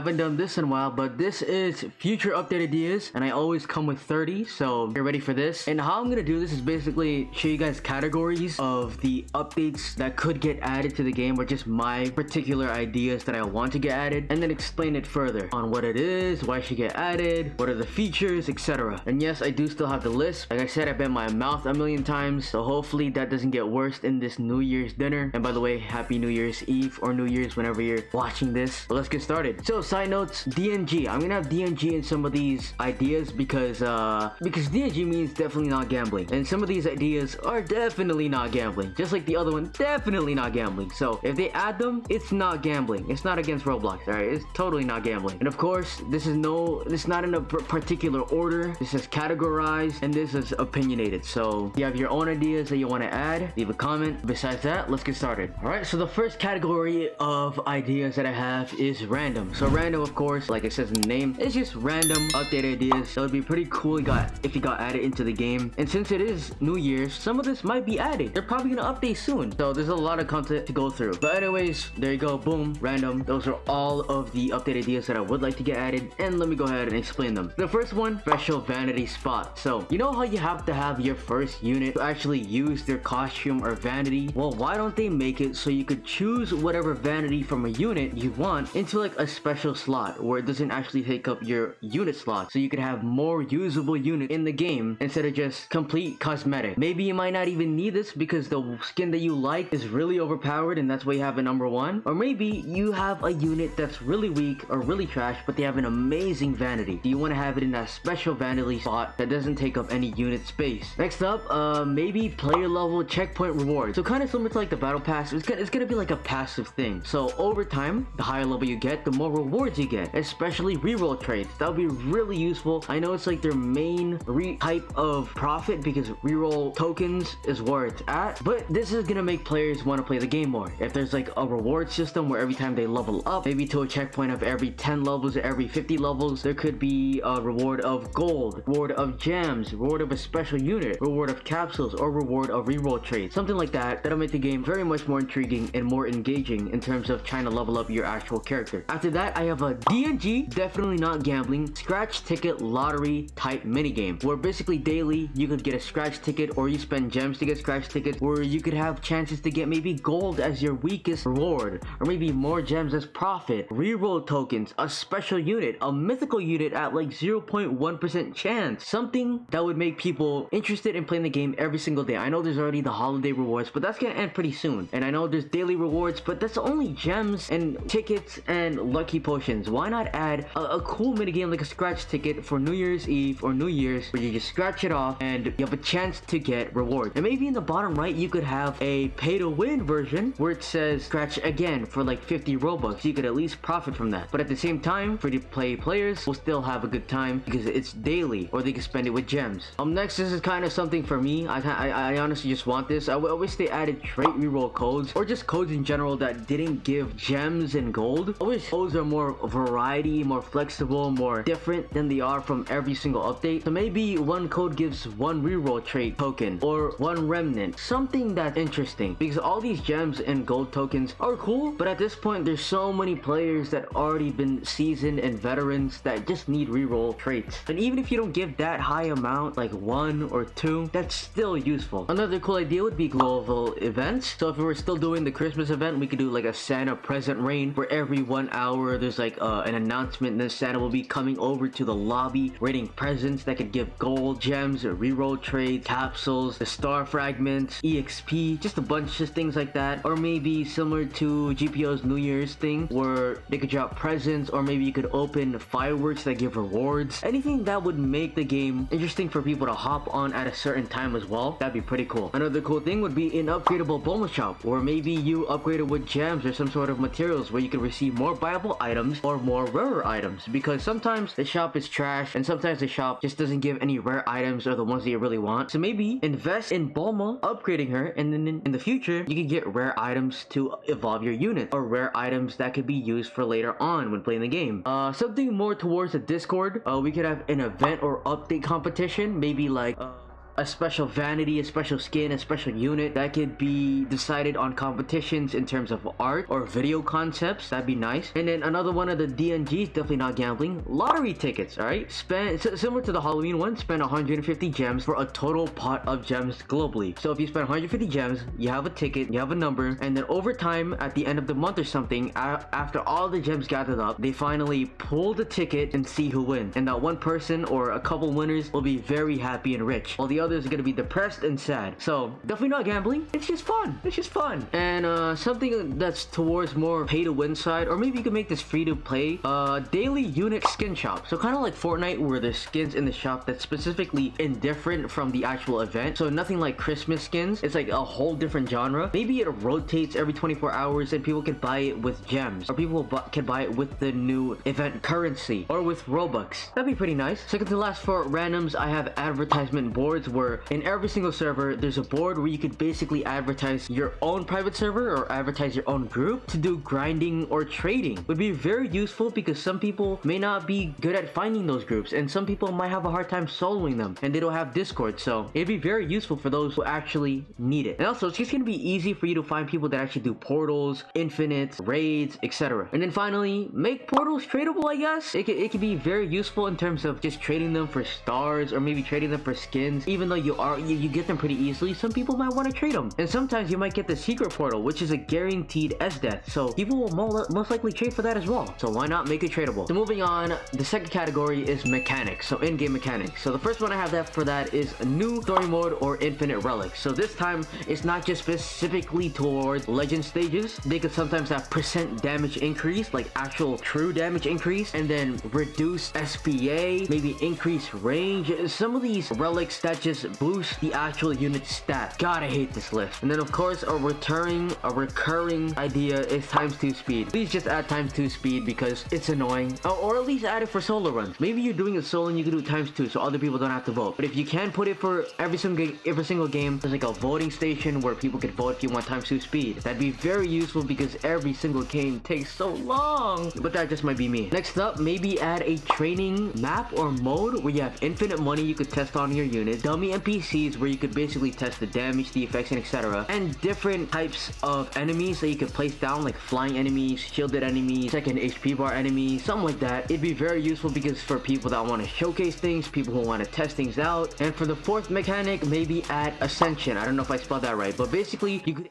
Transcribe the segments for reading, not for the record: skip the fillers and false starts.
haven't done this in a while, but this is future update ideas, and I always come with 30, so get ready for this. And how I'm gonna do this is basically show you guys categories of the updates that could get added to the game, or just my particular ideas that I want to get added, and then explain it further on what it is, why it should get added, what are the features, etc. And yes, I do still have the list. Like I said, I bent my mouth a million times, so hopefully that doesn't get worse in this New Year's dinner. And by the way, happy New Year's Eve or New Year's whenever you're watching this. But let's get started. So side notes, DNG. I'm gonna have DNG in some of these ideas because DNG means definitely not gambling, and some of these ideas are definitely not gambling, just like the other one, definitely not gambling. So if they add them, it's not gambling. It's not against Roblox, all right? It's totally not gambling. And of course, this is not in a particular order. This is categorized and this is opinionated. So if you have your own ideas that you want to add, leave a comment. Besides that, let's get started. All right, so the first category of ideas that I have is random. So random, of course, like it says in the name, it's just random update ideas. So it'd be pretty cool if it got added into the game. And since it is New Year's, some of this might be added. They're probably gonna update soon, so there's a lot of content to go through. But anyways, there you go, boom, random. Those are all of the update ideas that I would like to get added, and let me go ahead and explain them. The first one, special vanity spot. So you know how you have to have your first unit to actually use their costume or vanity? Well, why don't they make it so you could choose whatever vanity from a unit you want into like a special slot where it doesn't actually take up your unit slot, so you could have more usable unit in the game instead of just complete cosmetic. Maybe you might not even need this because the skin that you like is really overpowered and that's why you have a number one. Or maybe you have a unit that's really weak or really trash, but they have an amazing vanity. Do you want to have it in that special vanity spot that doesn't take up any unit space? Next up, maybe player level checkpoint rewards. So kind of similar to like the battle pass, it's gonna be like a passive thing. So over time, the higher level you get, the more rewards you get, especially reroll trades. That would be really useful. I know it's like their main type of profit because reroll tokens is where it's at, but this is gonna make players want to play the game more. If there's like a reward system where every time they level up, maybe to a checkpoint of every 10 levels or every 50 levels, there could be a reward of gold, reward of gems, reward of a special unit, reward of capsules, or reward of reroll trades. Something like that. That'll make the game very much more intriguing and more engaging in terms of trying to level up your actual character. After that, I have a DNG, definitely not gambling, scratch ticket lottery type minigame, where basically daily you could get a scratch ticket, or you spend gems to get scratch tickets, where you could have chances to get maybe gold as your weakest reward, or maybe more gems as profit, reroll tokens, a special unit, a mythical unit at like 0.1% chance. Something that would make people interested in playing the game every single day. I know there's already the holiday rewards, but that's gonna end pretty soon. And I know there's daily rewards, but that's only gems and tickets and lucky potions. Why not add a cool minigame like a scratch ticket for New Year's Eve or New Year's, where you just scratch it off and you have a chance to get rewards? And maybe in the bottom right you could have a pay to win version where it says scratch again for like 50 Robux. You could at least profit from that, but at the same time, free to play players will still have a good time because it's daily, or they can spend it with gems. Next, this is kind of something for me. I honestly just want this. I wish they added trait reroll codes, or just codes in general that didn't give gems and gold. I wish codes are more variety, more flexible, more different than they are from every single update. So maybe one code gives one reroll trait token or one remnant, something that's interesting, because all these gems and gold tokens are cool, but at this point there's so many players that already been seasoned and veterans that just need reroll traits. And even if you don't give that high amount, like 1 or 2, that's still useful. Another cool idea would be global events. So if we were still doing the Christmas event, we could do like a Santa present rain, where every 1 hour there's like an announcement, and then Santa will be coming over to the lobby rating presents that could give gold, gems, or reroll trades, capsules, the star fragments, EXP, just a bunch of things like that. Or maybe similar to GPO's New Year's thing, where they could drop presents, or maybe you could open fireworks that give rewards. Anything that would make the game interesting for people to hop on at a certain time as well. That'd be pretty cool. Another cool thing would be an upgradable bonus shop, or maybe you upgrade it with gems or some sort of materials where you can receive more viable items or more rarer items, because sometimes the shop is trash and sometimes the shop just doesn't give any rare items or the ones that you really want. So maybe invest in Bulma, upgrading her, and then in the future you can get rare items to evolve your unit, or rare items that could be used for later on when playing the game. Something more towards the Discord, we could have an event or update competition, maybe like a special vanity, a special skin, a special unit that could be decided on competitions in terms of art or video concepts. That'd be nice. And then another one of the DNGs, definitely not gambling, lottery tickets. All right, spend similar to the Halloween one, spend 150 gems for a total pot of gems globally. So if you spend 150 gems, you have a ticket, you have a number, and then over time at the end of the month or something, after all the gems gathered up, they finally pull the ticket and see who wins. And that one person or a couple winners will be very happy and rich, while the others are gonna be depressed and sad. So definitely not gambling. It's just fun. It's just fun. And something that's towards more pay to win side, or maybe you can make this free to play. Daily unit skin shop. So kind of like Fortnite, where there's skins in the shop that's specifically indifferent from the actual event. So nothing like Christmas skins. It's like a whole different genre. Maybe it rotates every 24 hours and people can buy it with gems, or people can buy it with the new event currency or with Robux. That'd be pretty nice. Second to last for randoms, I have advertisement boards, where in every single server there's a board where you could basically advertise your own private server or advertise your own group to do grinding or trading. Would be very useful because some people may not be good at finding those groups, and some people might have a hard time soloing them and they don't have Discord. So it'd be very useful for those who actually need it. And also it's just gonna be easy for you to find people that actually do portals, infinite, raids, etc. And then finally, make portals tradable, I guess. It could be very useful in terms of just trading them for stars or maybe trading them for skins. Even though you get them pretty easily, some people might want to trade them. And sometimes you might get the secret portal, which is a guaranteed S-death. So people will most likely trade for that as well. So why not make it tradable? So moving on, the second category is mechanics. So in-game mechanics. So the first one I have for that is a new story mode or infinite relics. So this time it's not just specifically towards legend stages. They could sometimes have % damage increase, like actual true damage increase, and then reduce SPA, maybe increase range. Some of these relics that just boost the actual unit stat. God, I hate this list. And then of course a recurring idea is ×2 speed. Please just add ×2 speed because it's annoying. Or at least add it for solo runs. Maybe you're doing a solo and you can do ×2 so other people don't have to vote. But if you can put it for every single game, there's like a voting station where people can vote if you want ×2 speed. That'd be very useful because every single game takes so long. But that just might be me. Next up, maybe add a training map or mode where you have infinite money you could test on your unit, dummy NPCs where you could basically test the damage, the effects, and etc. And different types of enemies that you could place down, like flying enemies, shielded enemies, second HP bar enemies, something like that. It'd be very useful because for people that want to showcase things, people who want to test things out. And for the fourth mechanic, maybe add Ascension. I don't know if I spelled that right, but basically you could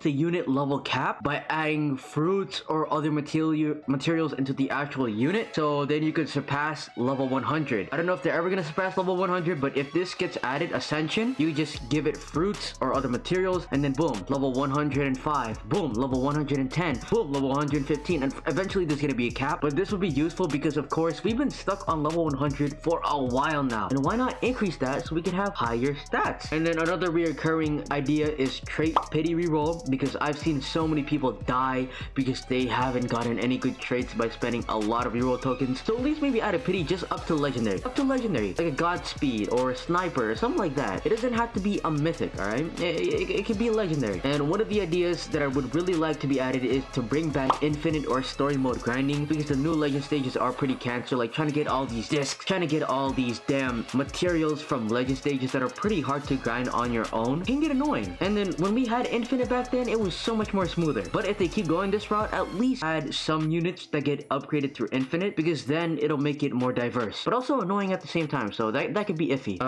the unit level cap by adding fruits or other materials into the actual unit, so then you could surpass level 100. I don't know if they're ever gonna surpass level 100, but if this gets added Ascension, you just give it fruits or other materials, and then boom, level 105, boom, level 110, boom, level 115, and eventually there's gonna be a cap. But this would be useful because of course we've been stuck on level 100 for a while now, and why not increase that so we can have higher stats? And then another reoccurring idea is trait pity reroll, because I've seen so many people die because they haven't gotten any good traits by spending a lot of reroll tokens. So at least maybe add a pity just up to legendary, like a Godspeed or a sniper or something like that. It doesn't have to be a mythic, all right? It could be legendary. And one of the ideas that I would really like to be added is to bring back infinite or story mode grinding, because the new legend stages are pretty cancer, like trying to get all these discs, trying to get all these damn materials from legend stages that are pretty hard to grind on your own can get annoying. And then when we had infinite back then, it was so much more smoother. But if they keep going this route, at least add some units that get upgraded through infinite, because then it'll make it more diverse, but also annoying at the same time. So that could be iffy.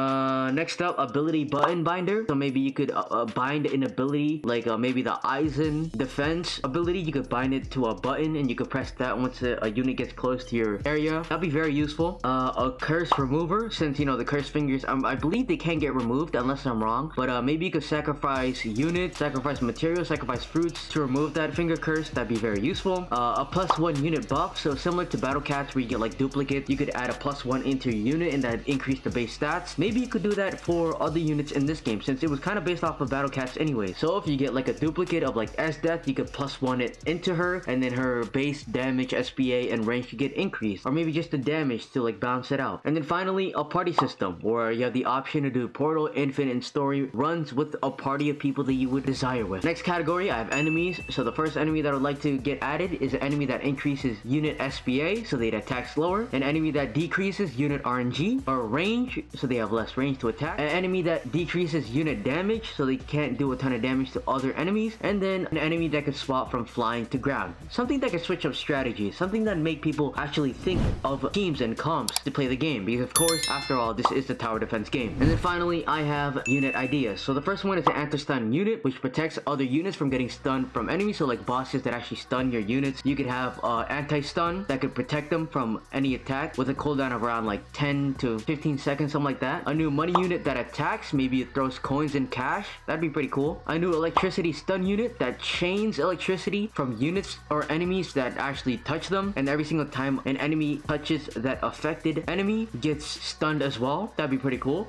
Next up, ability button binder. So maybe you could bind an ability, like maybe the Eisen defense ability. You could bind it to a button and you could press that once a unit gets close to your area. That'd be very useful. A curse remover, since you know the curse fingers, I believe they can't get removed unless I'm wrong, but maybe you could sacrifice units, sacrifice materials, sacrifice fruits to remove that finger curse. That'd be very useful. A +1 unit buff, so similar to battle cats where you get like duplicates, you could add a +1 into your unit and that increase the base stats. Maybe you could do that for other units in this game, since it was kind of based off of battle cats anyway. So if you get like a duplicate of like S-Death, you could +1 it into her, and then her base damage, SPA, and range could get increased, or maybe just the damage to like balance it out. And then finally, a party system where you have the option to do portal, infinite, and story runs with a party of people that you would desire with. Next category, I have enemies. So the first enemy that I would like to get added is an enemy that increases unit SPA, so they'd attack slower. An enemy that decreases unit RNG or range, so they have less range to attack. An enemy that decreases unit damage, so they can't do a ton of damage to other enemies. And then an enemy that can swap from flying to ground. Something that can switch up strategy, something that make people actually think of teams and comps to play the game, because of course, after all, this is the tower defense game. And then finally, I have unit ideas. So the first one is an anti-stun unit, which protects other units from getting stunned from enemies. So like bosses that actually stun your units, you could have anti-stun that could protect them from any attack with a cooldown of around like 10 to 15 seconds, something like that. A new money unit that attacks, maybe it throws coins and cash. That'd be pretty cool. A new electricity stun unit that chains electricity from units or enemies that actually touch them, and every single time an enemy touches that affected enemy gets stunned as well. That'd be pretty cool.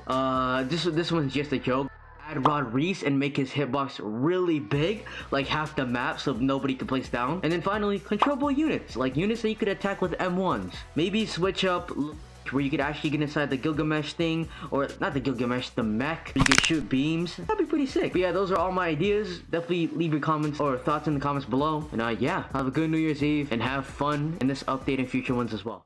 This one's just a joke. Add Rod Reese and make his hitbox really big, like half the map, so nobody can place down. And then finally, controllable units, like units that you could attack with M1s. Maybe switch up where you could actually get inside the Gilgamesh thing, or not the Gilgamesh, the mech, where you could shoot beams. That'd be pretty sick. But yeah, those are all my ideas. Definitely leave your comments or thoughts in the comments below. And yeah, have a good New Year's Eve and have fun in this update and future ones as well.